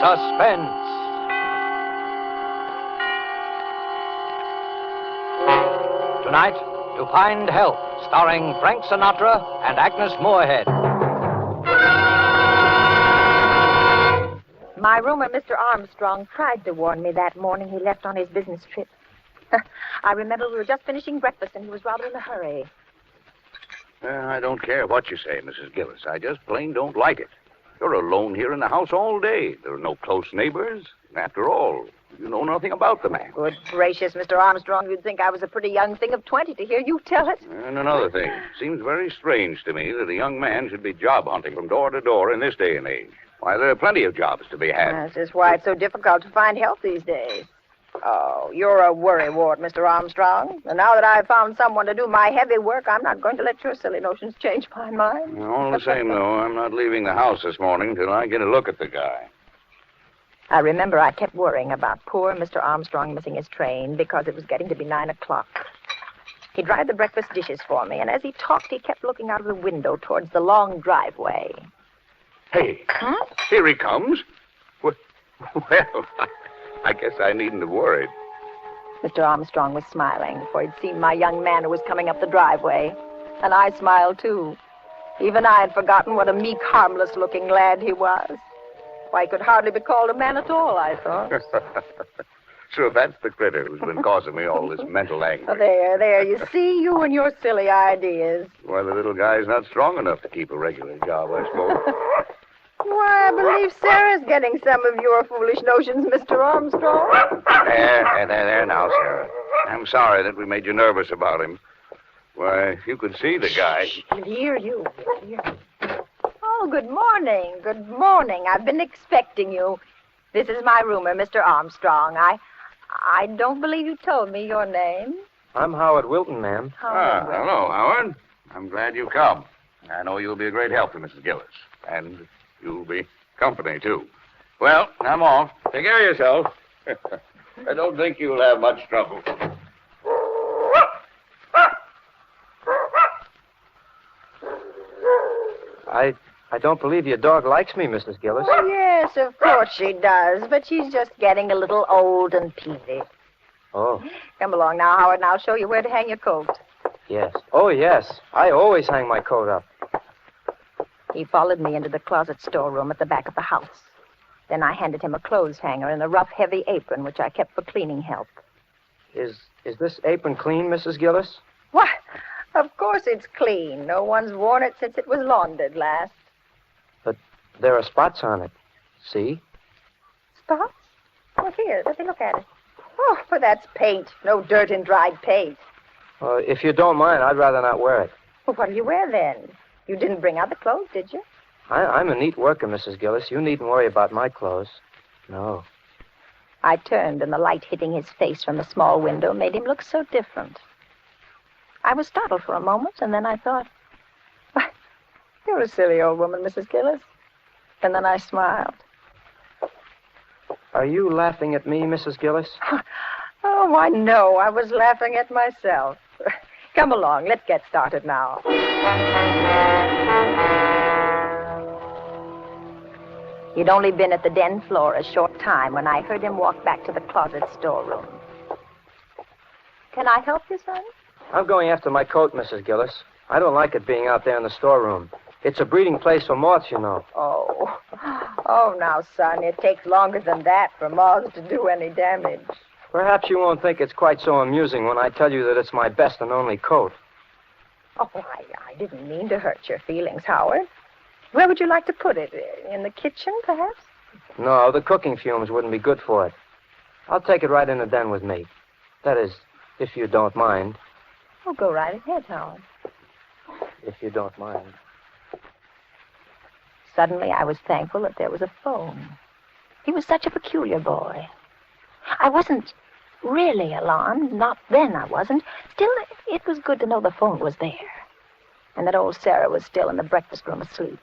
Suspense. Tonight, To Find Help, starring Frank Sinatra and Agnes Moorehead. My roomer, Mr. Armstrong, tried to warn me that morning he left on his business trip. I remember we were just finishing breakfast and he was rather in a hurry. I don't care what you say, Mrs. Gillis. I just plain don't like it. You're alone here in the house all day. There are no close neighbors. And after all, you know nothing about the man. Good gracious, Mr. Armstrong, you'd think I was a pretty young thing of 20 to hear you tell it. And another thing. Seems very strange to me that a young man should be job hunting from door to door in this day and age. Why, there are plenty of jobs to be had. This is why it's so difficult to find help these days. Oh, you're a worrywart, Mr. Armstrong. And now that I've found someone to do my heavy work, I'm not going to let your silly notions change my mind. All the same, though, I'm not leaving the house this morning till I get a look at the guy. I remember I kept worrying about poor Mr. Armstrong missing his train because it was getting to be 9 o'clock. He dried the breakfast dishes for me, and as he talked, he kept looking out of the window towards the long driveway. Hey, Here he comes. Well, I guess I needn't have worried. Mr. Armstrong was smiling, for he'd seen my young man who was coming up the driveway. And I smiled, too. Even I had forgotten what a meek, harmless-looking lad he was. Why, he could hardly be called a man at all, I thought. So that's the critter who's been causing me all this mental anguish. Oh, there, you see, you and your silly ideas. Why, the little guy's not strong enough to keep a regular job, I suppose. Why, I believe Sarah's getting some of your foolish notions, Mr. Armstrong. There now, Sarah. I'm sorry that we made you nervous about him. Why, if you could see the guy. He'll hear you. Oh, good morning. Good morning. I've been expecting you. This is my roomer, Mr. Armstrong. I don't believe you told me your name. I'm Howard Wilton, ma'am. Hello, Howard. I'm glad you come. I know you'll be a great help to Mrs. Gillis. And you'll be company, too. Well, I'm off. Take care of yourself. I don't think you'll have much trouble. I don't believe your dog likes me, Mrs. Gillis. Yes, of course she does, but she's just getting a little old and peevy. Oh. Come along now, Howard, and I'll show you where to hang your coat. Yes. Oh, yes. I always hang my coat up. He followed me into the closet storeroom at the back of the house. Then I handed him a clothes hanger and a rough, heavy apron, which I kept for cleaning help. Is this apron clean, Mrs. Gillis? Why, of course it's clean. No one's worn it since it was laundered last. But there are spots on it. See? Spots? Well, here, let me look at it. Oh, but that's paint. No dirt and dried paint. If you don't mind, I'd rather not wear it. Well, what do you wear then? You didn't bring out the clothes, did you? I'm a neat worker, Mrs. Gillis. You needn't worry about my clothes. No. I turned, and the light hitting his face from the small window made him look so different. I was startled for a moment, and then I thought, why, you're a silly old woman, Mrs. Gillis. And then I smiled. Are you laughing at me, Mrs. Gillis? Oh, why, no. I was laughing at myself. Come along. Let's get started now. He'd only been at the den floor a short time when I heard him walk back to the closet storeroom. Can I help you, son? I'm going after my coat, Mrs. Gillis. I don't like it being out there in the storeroom. It's a breeding place for moths, you know. Oh, now, son, it takes longer than that for moths to do any damage. Perhaps you won't think it's quite so amusing when I tell you that it's my best and only coat. Oh, I didn't mean to hurt your feelings, Howard. Where would you like to put it? In the kitchen, perhaps? No, the cooking fumes wouldn't be good for it. I'll take it right in the den with me. That is, if you don't mind. Oh, go right ahead, Howard. If you don't mind. Suddenly, I was thankful that there was a phone. He was such a peculiar boy. I wasn't really alarmed. Not then, I wasn't. Still, it was good to know the phone was there. And that old Sarah was still in the breakfast room asleep.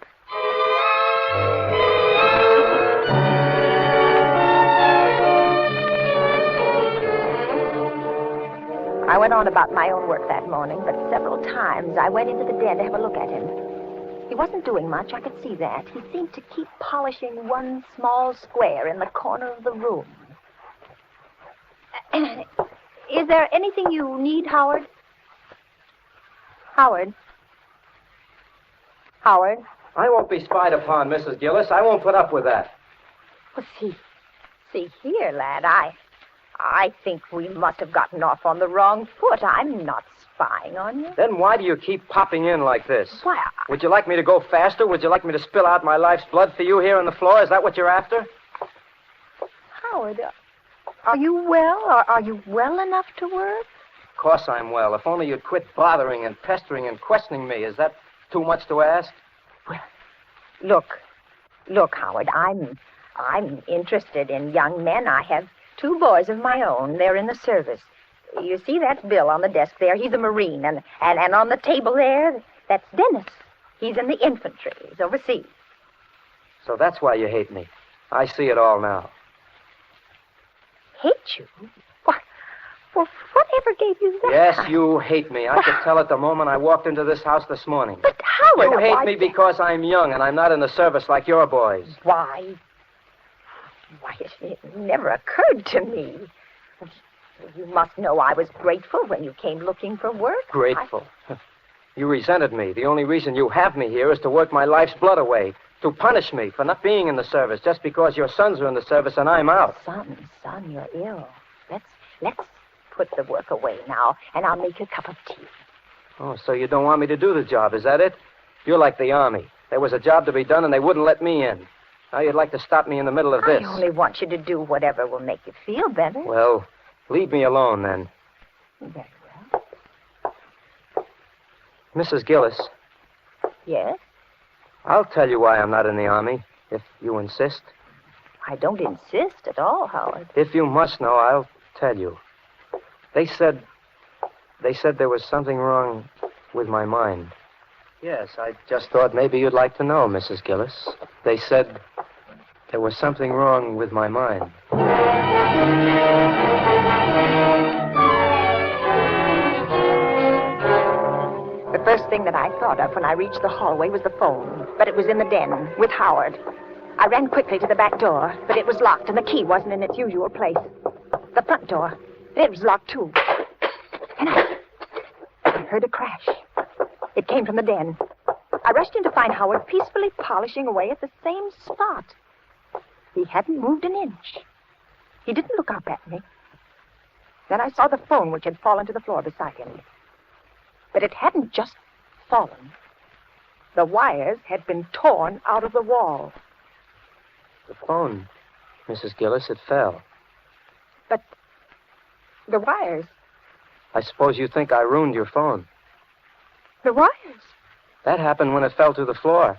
I went on about my own work that morning, but several times I went into the den to have a look at him. He He wasn't doing much, I could see that. He seemed to keep polishing one small square in the corner of the room. Is there anything you need, Howard? Howard? Howard? I won't be spied upon, Mrs. Gillis. I won't put up with that. Well, see here, lad. I think we must have gotten off on the wrong foot. I'm not spying on you. Then why do you keep popping in like this? Why? Would you like me to go faster? Would you like me to spill out my life's blood for you here on the floor? Is that what you're after? Howard, are you well? Are you well enough to work? Of course I'm well. If only you'd quit bothering and pestering and questioning me. Is that too much to ask? Well, look, Howard, I'm interested in young men. I have 2 boys of my own. They're in the service. You see that Bill on the desk there? He's a Marine. And on the table there, that's Dennis. He's in the infantry. He's overseas. So that's why you hate me. I see it all now. Hate you? What? Well, whatever gave you that? Yes, you hate me. I could tell it the moment I walked into this house this morning. But Howard... You hate me because I'm young and I'm not in the service like your boys. Why, it never occurred to me. You must know I was grateful when you came looking for work. Grateful? You resented me. The only reason you have me here is to work my life's blood away, to punish me for not being in the service just because your sons are in the service and I'm out. Son, you're ill. Let's put the work away now, and I'll make you a cup of tea. Oh, so you don't want me to do the job, is that it? You're like the Army. There was a job to be done and they wouldn't let me in. Now you'd like to stop me in the middle of this. I only want you to do whatever will make you feel better. Well, leave me alone then. Very well. Mrs. Gillis. Yes? I'll tell you why I'm not in the Army, if you insist. I don't insist at all, Howard. If you must know, I'll tell you. They said there was something wrong with my mind. Yes, I just thought maybe you'd like to know, Mrs. Gillis. They said there was something wrong with my mind. The first thing that I thought of when I reached the hallway was the phone, but it was in the den with Howard. I ran quickly to the back door, but it was locked and the key wasn't in its usual place. The front door, it was locked too. And I heard a crash. It came from the den. I rushed in to find Howard peacefully polishing away at the same spot. He hadn't moved an inch. He didn't look up at me. Then I saw the phone which had fallen to the floor beside him. But it hadn't just fallen. The wires had been torn out of the wall. The phone, Mrs. Gillis, it fell. But the wires... I suppose you think I ruined your phone. The wires? That happened when it fell to the floor.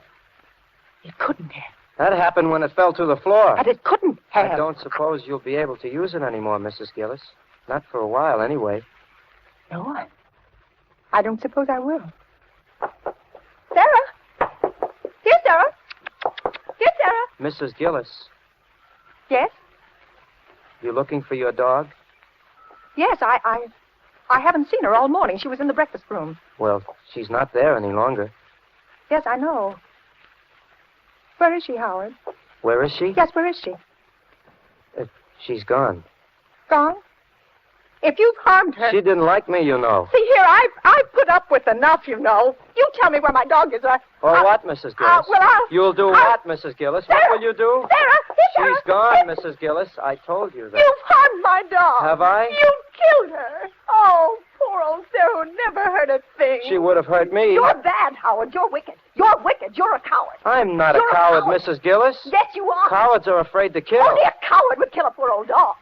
It couldn't have. That happened when it fell to the floor. And it couldn't have. I don't suppose you'll be able to use it anymore, Mrs. Gillis. Not for a while, anyway. No, I don't suppose I will. Sarah! Here, Sarah! Here, Sarah! Mrs. Gillis, Yes? you looking for your dog? Yes, I haven't seen her all morning. She was in the breakfast room. Well, she's not there any longer. Yes, I know. Where is she, Howard? Where is she? Yes, where is she? She's gone. Gone? If you've harmed her... She didn't like me, you know. See here, I've put up with enough, you know. You tell me where my dog is. What, Mrs. Gillis? You'll do what, Mrs. Gillis? Sarah, what will you do? Sarah! She's gone, Mrs. Gillis. I told you that. You've harmed my dog. Have I? You killed her. Oh, poor old Sarah who never heard a thing. She would have hurt me. You're bad, Howard. You're wicked. You're wicked. You're a coward. I'm not You're a coward, coward. Mrs. Gillis. Yes, you are. Cowards are afraid to kill. Only a coward would kill a poor old dog.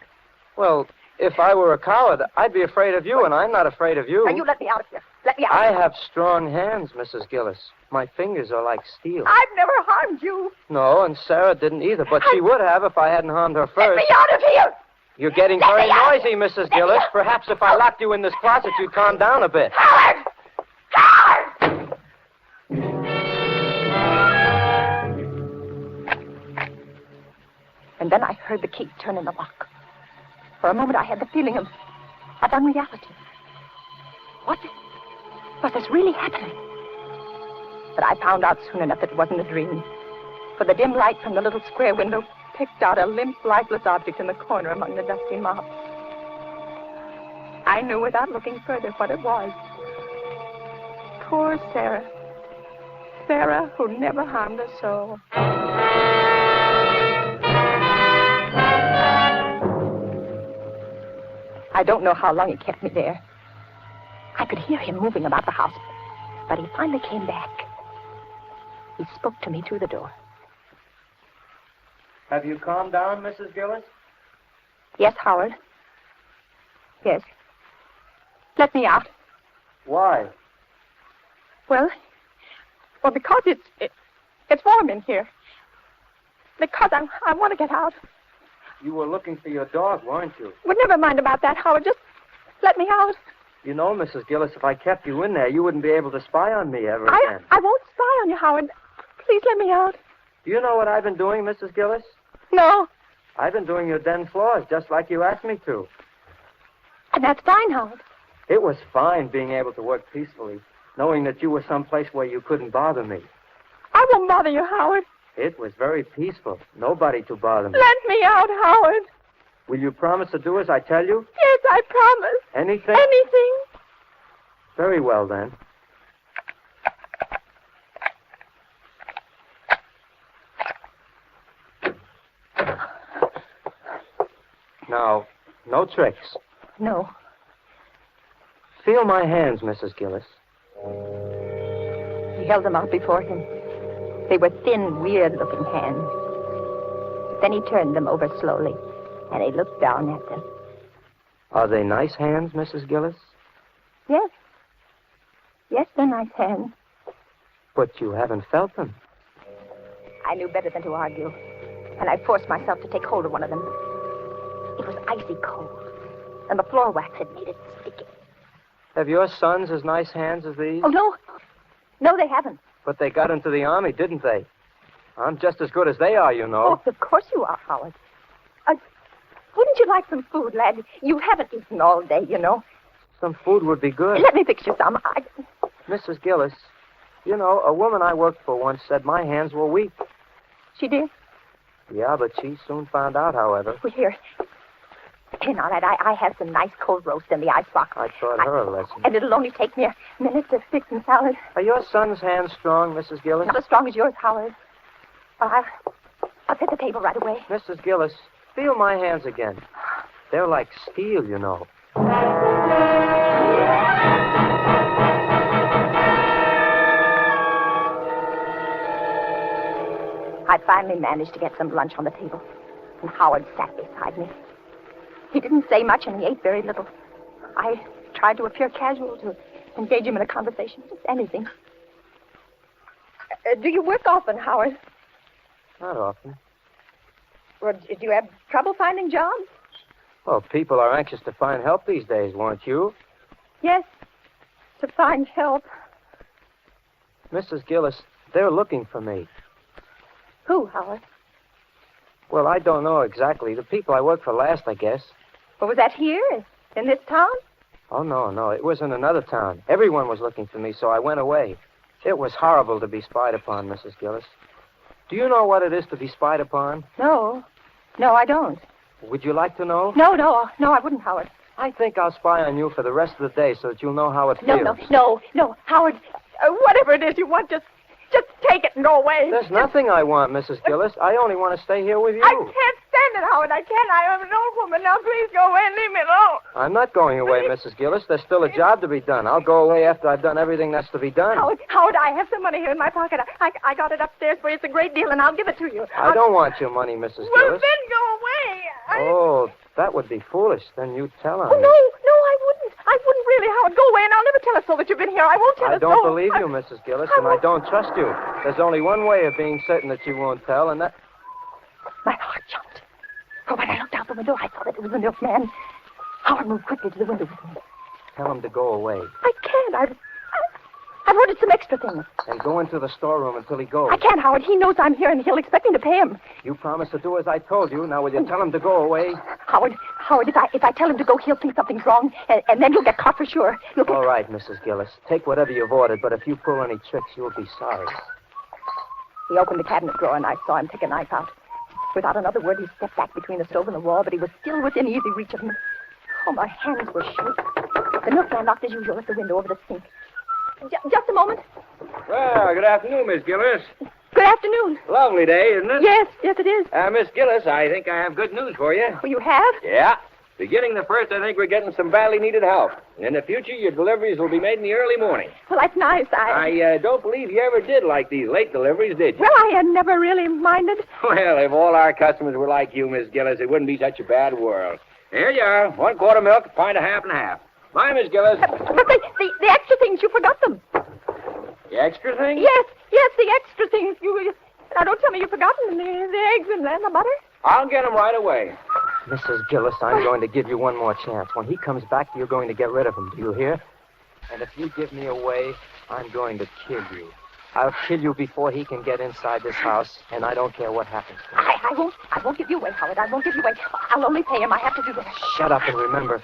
Well, if I were a coward, I'd be afraid of you, and I'm not afraid of you. Now, you let me out of here. Let me out. I have strong hands, Mrs. Gillis. My fingers are like steel. I've never harmed you. No, and Sarah didn't either, but she would have if I hadn't harmed her Let first. me out of here. You're getting Let very me out. noisy, Mrs. Gillis. Perhaps if I locked you in this closet, you'd calm down a bit. Howard! Howard! And then I heard the key turn in the lock. For a moment, I had the feeling of unreality. What is really happening? But I found out soon enough that it wasn't a dream. For the dim light from the little square window picked out a limp, lifeless object in the corner among the dusty mops. I knew without looking further what it was. Poor Sarah. Sarah, who never harmed a soul. I don't know how long he kept me there. I could hear him moving about the house, but he finally came back. He spoke to me through the door. Have you calmed down, Mrs. Gillis? Yes, Howard. Yes. Let me out. Why? Well, because it's warm in here. Because I want to get out. You were looking for your dog, weren't you? Well, never mind about that, Howard. Just let me out. You know, Mrs. Gillis, if I kept you in there, you wouldn't be able to spy on me ever again. I won't spy on you, Howard. Please let me out. Do you know what I've been doing, Mrs. Gillis? No. I've been doing your den floors, just like you asked me to. And that's fine, Howard. It was fine being able to work peacefully, knowing that you were someplace where you couldn't bother me. I won't bother you, Howard. It was very peaceful. Nobody to bother me. Let me out, Howard. Will you promise to do as I tell you? Yes, I promise. Anything? Anything. Very well, then. Now, no tricks. No. Feel my hands, Mrs. Gillis. He held them out before him. They were thin, weird-looking hands. Then he turned them over slowly, and he looked down at them. Are they nice hands, Mrs. Gillis? Yes. Yes, they're nice hands. But you haven't felt them. I knew better than to argue, and I forced myself to take hold of one of them. It was icy cold, and the floor wax had made it sticky. Have your sons as nice hands as these? Oh, no. No, they haven't. But they got into the army, didn't they? I'm just as good as they are, you know. Oh, of course you are, Howard. Wouldn't you like some food, lad? You haven't eaten all day, you know. Some food would be good. Let me fix you some. Mrs. Gillis, you know, a woman I worked for once said my hands were weak. She did? Yeah, but she soon found out, however. Well, here. Here now, lad, I have some nice cold roast in the icebox. I taught her a lesson. And it'll only take me a minute to fix some salad. Are your son's hands strong, Mrs. Gillis? Not as strong as yours, Howard. Well, I'll set the table right away. Mrs. Gillis, feel my hands again. They're like steel, you know. I finally managed to get some lunch on the table, and Howard sat beside me. He didn't say much, and he ate very little. I tried to appear casual, to engage him in a conversation, just anything. Do you work often, Howard? Not often. Well, do you have trouble finding jobs? Well, people are anxious to find help these days, weren't you? Yes, to find help. Mrs. Gillis, they're looking for me. Who, Howard? Well, I don't know exactly. The people I worked for last, I guess. Well, was that here, in this town? Oh, no. It was in another town. Everyone was looking for me, so I went away. It was horrible to be spied upon, Mrs. Gillis. Do you know what it is to be spied upon? No. No, I don't. Would you like to know? No, I wouldn't, Howard. I think I'll spy on you for the rest of the day so that you'll know how it feels. No, Howard, whatever it is you want, just take it and go away. There's nothing I want, Mrs. Gillis. I only want to stay here with you. I can't stand it, Howard. I can't. I am an old woman. Now, please go away and leave me alone. I'm not going away, Mrs. Gillis. There's still a job to be done. I'll go away after I've done everything that's to be done. Howard, I have some money here in my pocket. I got it upstairs for you. It's a great deal, and I'll give it to you. I don't want your money, Mrs. Gillis. Well, then go away. Oh, that would be foolish. Then you'd tell her. Oh, no, I wouldn't. I wouldn't really, Howard. Go away, and I'll never tell us so that you've been here. I won't tell us so. I don't believe you, Mrs. Gillis, and I don't trust you. There's only one way of being certain that you won't tell, and that... My heart jumped. For when I looked out the window, I saw that it was the milkman. Howard moved quickly to the window with me. Tell him to go away. I can't. I've ordered some extra things. And go into the storeroom until he goes. I can't, Howard. He knows I'm here, and he'll expect me to pay him. You promised to do as I told you. Now, will you tell him to go away? Howard, Howard, if I tell him to go, he'll think something's wrong, and then you'll get caught for sure. All right, Mrs. Gillis. Take whatever you've ordered, but if you pull any tricks, you'll be sorry. He opened the cabinet drawer, and I saw him take a knife out. Without another word, he stepped back between the stove and the wall, but he was still within easy reach of me. Oh, my hands were shaking. The milkman knocked as usual at the window over the sink. Just a moment. Well, good afternoon, Miss Gillis. Good afternoon. Lovely day, isn't it? Yes, it is. Miss Gillis, I think I have good news for you. Oh, you have? Yeah. Beginning the 1st, I think we're getting some badly needed help. In the future, your deliveries will be made in the early morning. Well, that's nice. I don't believe you ever did like these late deliveries, did you? Well, I had never really minded. Well, if all our customers were like you, Miss Gillis, it wouldn't be such a bad world. Here you are. 1 quart of milk, a pint of half and half. Bye, Miss Gillis. But the extra things, you forgot them. The extra thing? Yes, the extra things. Now, don't tell me you've forgotten the eggs and the butter. I'll get them right away. Mrs. Gillis, I'm going to give you one more chance. When he comes back, you're going to get rid of him. Do you hear? And if you give me away, I'm going to kill you. I'll kill you before he can get inside this house, and I don't care what happens to me. I won't give you away, Howard. I won't give you away. I'll only pay him. I have to do that. Shut up and remember.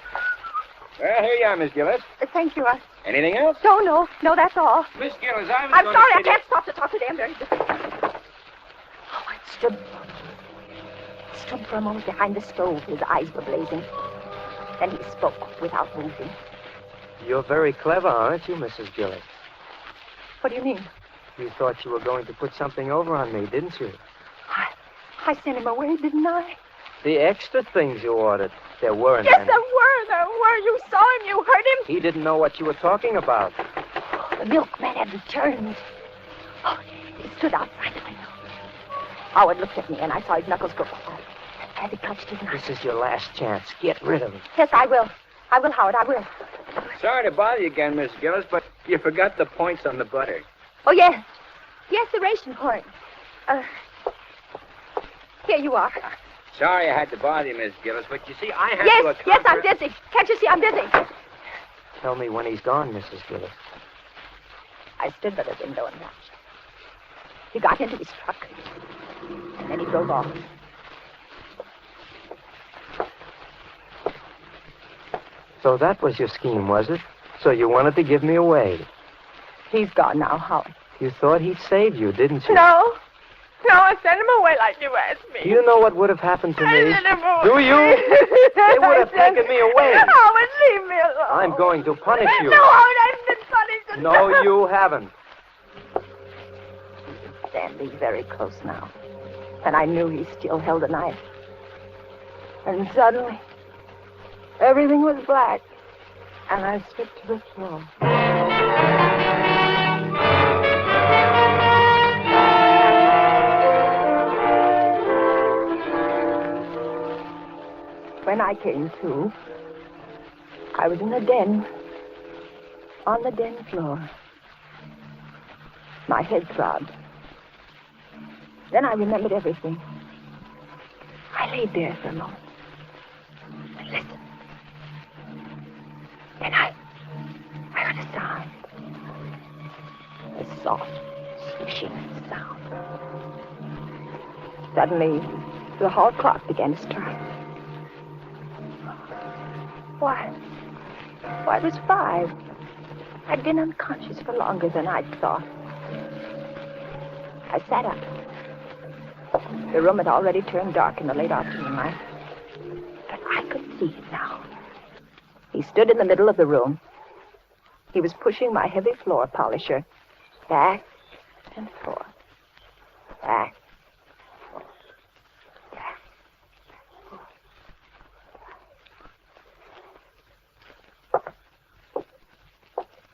Well, here you are, Miss Gillis. Thank you. Anything else? No, that's all. Miss Gillis, I'm sorry, I can't stop to talk to them. Howard stood for a moment behind the stove. His eyes were blazing. Then he spoke without moving. You're very clever, aren't you, Mrs. Gillis? What do you mean? You thought you were going to put something over on me, didn't you? I sent him away, didn't I? The extra things you ordered. There weren't Yes, any. there were. You saw him. You heard him. He didn't know what you were talking about. The milkman had returned. Oh, he stood outside the window. Howard looked at me, and I saw his knuckles go quiet as he clutched his knife. This is your last chance. Get rid of him. Yes, I will. Howard, I will. Sorry to bother you again, Miss Gillis, but you forgot the points on the butter. Oh, yes. Yes, the ration point. Here you are. Sorry I had to bother you, Miss Gillis, but you see, I have to Yes, account I'm for... busy. Can't you see I'm busy? Tell me when he's gone, Mrs. Gillis. I stood by the window and watched. He got into his truck, and then he drove off. So that was your scheme, was it? So you wanted to give me away. He's gone now, Howard. You thought he'd save you, didn't you? No, I sent him away like you asked me. Do you know what would have happened to me? sent him away. Do you? They would have taken me away. Howard, leave me alone. I'm going to punish you. No, Howard, I've been punished. No, you haven't. Standing very close now, and I knew he still held a knife. And suddenly, everything was black, and I slipped to the floor. When I came to, I was in the den, on the den floor. My head throbbed. Then I remembered everything. I laid there for a moment and listened. Then I heard a sound. A soft, swishing sound. Suddenly, the hall clock began to strike. Why, it was 5. I'd been unconscious for longer than I'd thought. I sat up. The room had already turned dark in the late afternoon light. But I could see him now. He stood in the middle of the room. He was pushing my heavy floor polisher back and forth. Back.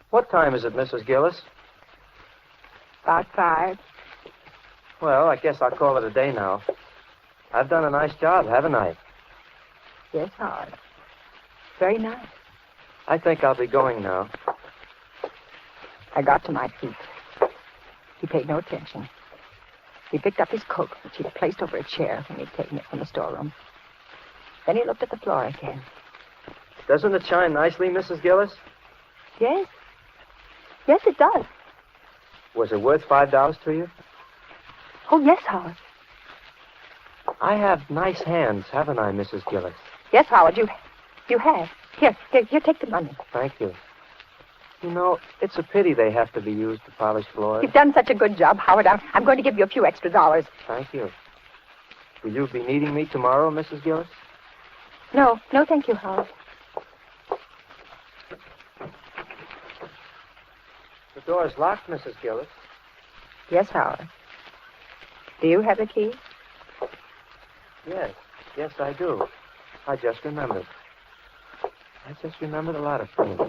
What time is it, Mrs. Gillis? About 5. Well, I guess I'll call it a day now. I've done a nice job, haven't I? Yes, Howard. Very nice. I think I'll be going now. I got to my feet. He paid no attention. He picked up his coat, which he'd placed over a chair when he'd taken it from the storeroom. Then he looked at the floor again. Doesn't it shine nicely, Mrs. Gillis? Yes. Yes, it does. Was it worth $5 to you? Oh, yes, Howard. I have nice hands, haven't I, Mrs. Gillis? Yes, Howard, you have. Here, take the money. Thank you. You know, it's a pity they have to be used to polish floors. You've done such a good job, Howard. I'm going to give you a few extra dollars. Thank you. Will you be needing me tomorrow, Mrs. Gillis? No, thank you, Howard. The door's locked, Mrs. Gillis. Yes, Howard. Do you have the key? Yes, I do. I just remembered. A lot of things.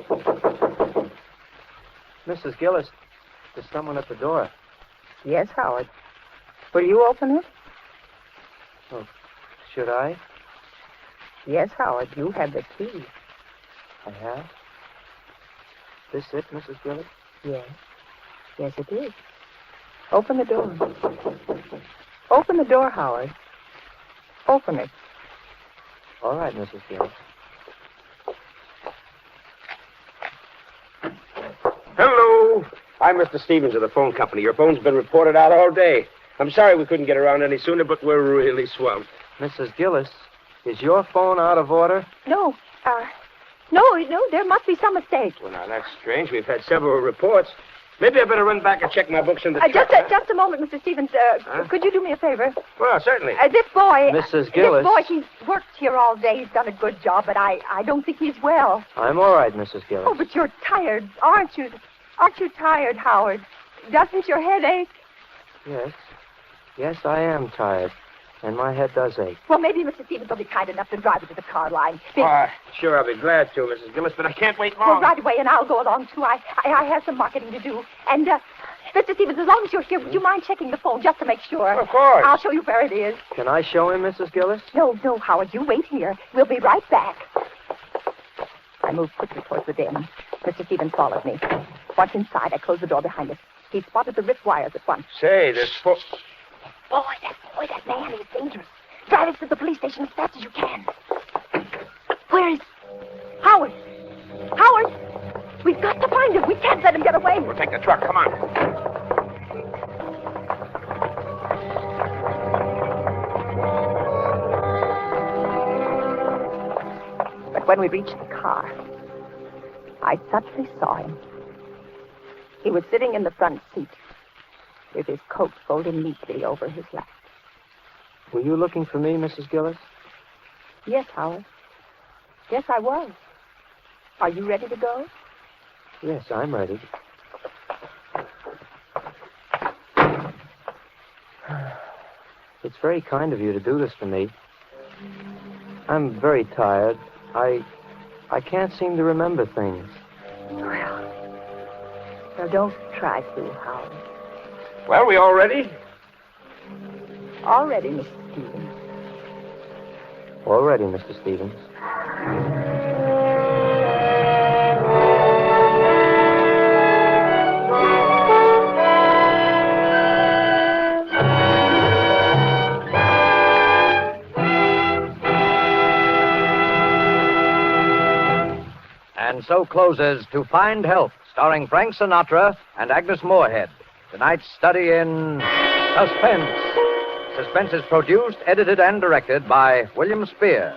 Mrs. Gillis, there's someone at the door. Yes, Howard. Will you open it? Oh, should I? Yes, Howard, you have the key. I have? This it, Mrs. Gillis? Yes. Yes, it is. Open the door. Open the door, Howard. Open it. All right, Mrs. Gillis. Hello. I'm Mr. Stevens of the phone company. Your phone's been reported out all day. I'm sorry we couldn't get around any sooner, but we're really swamped. Mrs. Gillis, is your phone out of order? No, there must be some mistake. Well, now, that's strange. We've had several reports. Maybe I better run back and check my books in the truck. Just a moment, Mr. Stevens. Could you do me a favor? Well, certainly. This boy... Mrs. Gillis. This boy, he's worked here all day. He's done a good job, but I don't think he's well. I'm all right, Mrs. Gillis. Oh, but you're tired, aren't you? Aren't you tired, Howard? Doesn't your head ache? Yes, I am tired. And my head does ache. Well, maybe Mr. Stevens will be kind enough to drive you to the car line. Sure, I'll be glad to, Mrs. Gillis, but I can't wait long. Well, right away, and I'll go along, too. I have some marketing to do. And, Mr. Stevens, as long as you're here, would you mind checking the phone just to make sure? Of course. I'll show you where it is. Can I show him, Mrs. Gillis? No, Howard, you wait here. We'll be right back. I moved quickly towards the den. Mr. Stevens followed me. Once inside, I closed the door behind us. He spotted the wrist wires at once. Say, this Boy, that man is dangerous. Drive us to the police station as fast as you can. Where is... Howard! We've got to find him. We can't let him get away. We'll take the truck. Come on. But when we reached the car, I suddenly saw him. He was sitting in the front seat with his coat folded neatly over his lap. Were you looking for me, Mrs. Gillis? Yes, Howard. Yes, I was. Are you ready to go? Yes, I'm ready. It's very kind of you to do this for me. I'm very tired. I can't seem to remember things. Well, don't try to, Howard. Well, we all ready? All ready, Mr. Stevens. All ready, Mr. Stevens. And so closes To Find Help, starring Frank Sinatra and Agnes Moorehead. Tonight's study in suspense. Suspense is produced, edited, and directed by William Spear.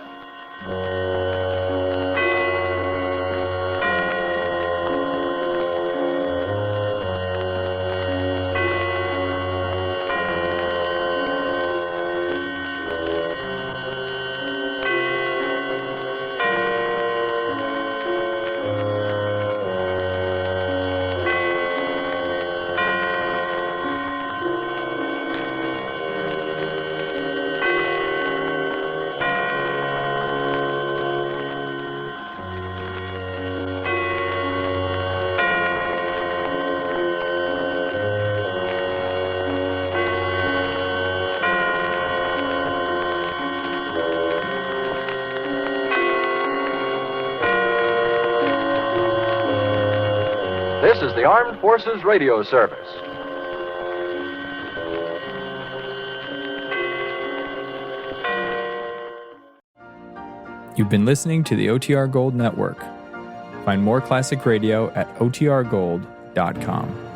This is the Armed Forces Radio Service. You've been listening to the OTR Gold Network. Find more classic radio at otrgold.com.